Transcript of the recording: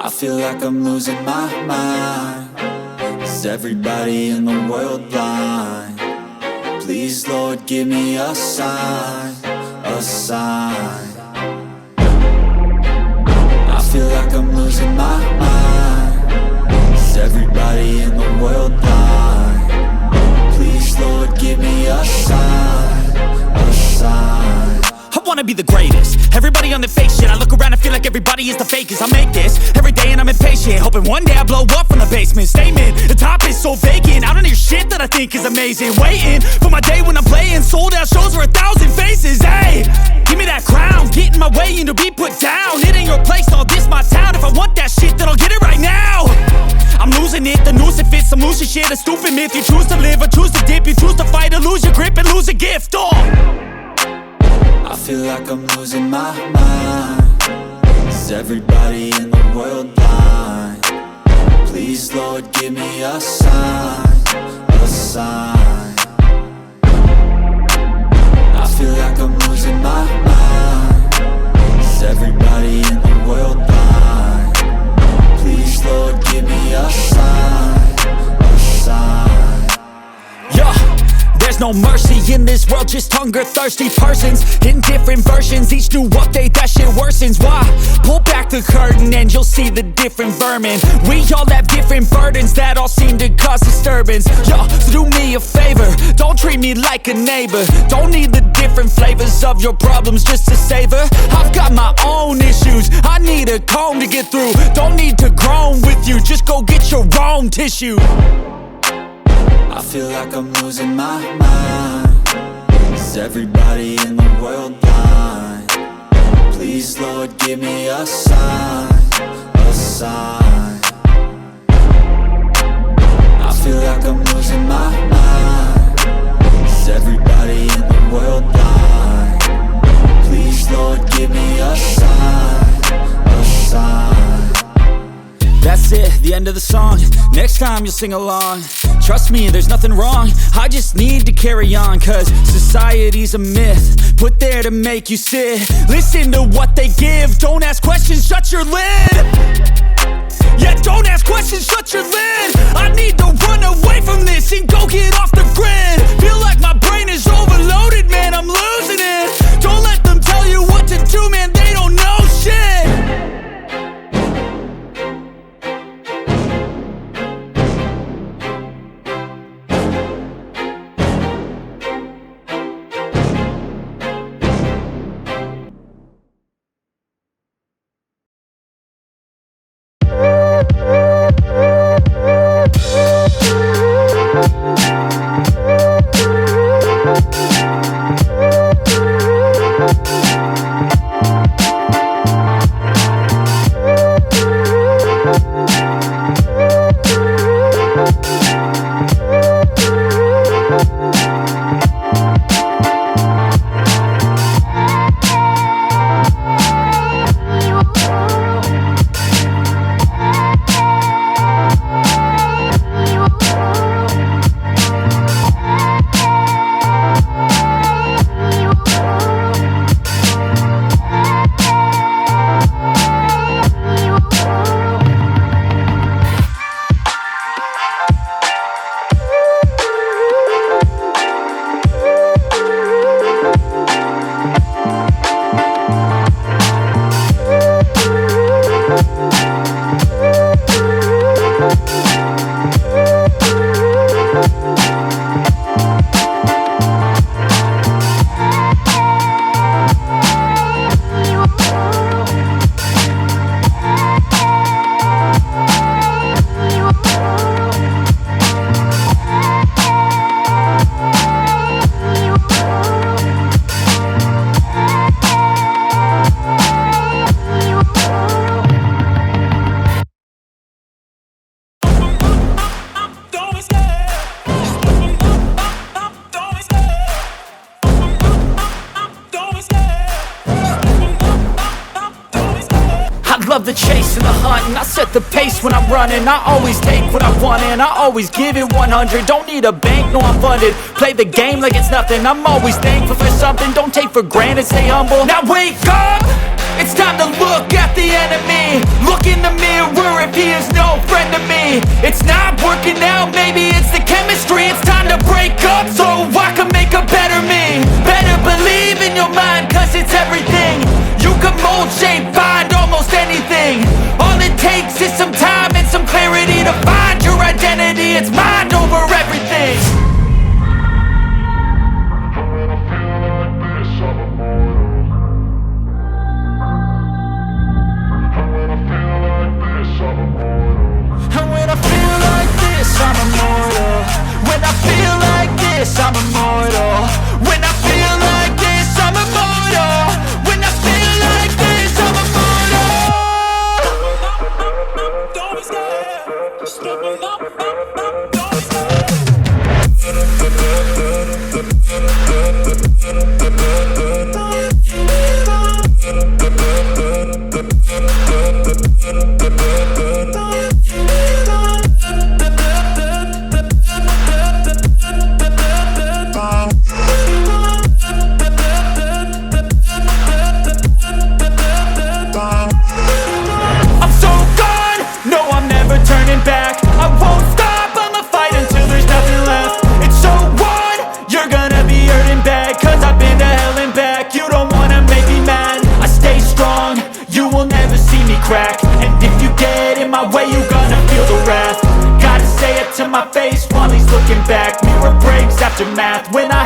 I feel like I'm losing my mind. Is everybody in the world blind? Please, Lord, give me a sign, a sign. I feel like I'm losing my mind. Is everybody in the world blind? Please, Lord, give me a sign, a sign. I wanna be the greatest. Everybody on the fake shit. I look around and feel like everybody is the fakest. I make this every day and I'm impatient, hoping one day I blow up from the basement. Statement, the top is so vacant. I don't hear shit that I think is amazing. Waiting for my day when I'm playing sold out shows for 1,000 faces. Hey, give me that crown, get in my way and to be put down. It ain't your place, no, this my town. If I want that shit, then I'll get it right now. I'm losing it, the noose it fits, I'm losing shit. A stupid myth, you choose to live or choose to dip. You choose to fight or lose your grip and lose a gift. I feel like I'm losing my mind. Is everybody in the world blind? Please, Lord, give me a sign, a sign. I feel like I'm losing my mind. Is everybody in the world blind? Please, Lord, give me a sign, a sign. Yeah. There's no mercy in this world, just hunger-thirsty persons in different versions, each new update, that shit worsens. Why? Pull back the curtain and you'll see the different vermin. We all have different burdens that all seem to cause disturbance. Yo, so do me a favor, don't treat me like a neighbor. Don't need the different flavors of your problems just to savor. I've got my own issues, I need a comb to get through. Don't need to groan with you, just go get your own tissue. I feel like I'm losing my mind. Is everybody in the world blind? Please, Lord, give me a sign, a sign. I feel like I'm losing my mind. Is everybody in the world blind? Please, Lord, give me a sign, a sign. That's it, the end of the song. Next time you'll sing along. Trust me, there's nothing wrong. I just need to carry on, cause society's a myth put there to make you sit. Listen to what they give. Don't ask questions, shut your lid. Yeah, don't ask questions, shut your lid. I need to run away from this and go get off the grid. Feel like my brain is overloaded, man, I'm losing it. Don't let them tell you what to do, man, they don't know shit. love the chase and the hunt, and I set the pace when I'm running. I always take what I want and I always give it 100. Don't need a bank, no I'm funded. Play the game like it's nothing. I'm always thankful for something. Don't take for granted, stay humble. Now wake up! It's time to look at the enemy. Look look in the mirror if he is no friend to me. It's not working out, maybe it's the chemistry. It's time to break up so I can make a better me. Better believe in your mind, cause it's everything. You can mold, shape, find almost anything. All it takes is some time and some clarity to find your identity. It's mind over everything. And when I feel like this, I'm immortal. When I feel like this, I'm immortal. When I feel like this, I'm immortal. When I feel like this, I'm immortal. Don't be scared. Stepping up, don't be scared. Turning back, I won't stop, I'ma fight until there's nothing left. It's so on, you're gonna be hurting bad, cause I've been to hell and back. You don't wanna make me mad, I stay strong, you will never see me crack. And if you get in my way, you're gonna feel the wrath. Gotta say it to my face while he's looking back. Mirror breaks after math, when I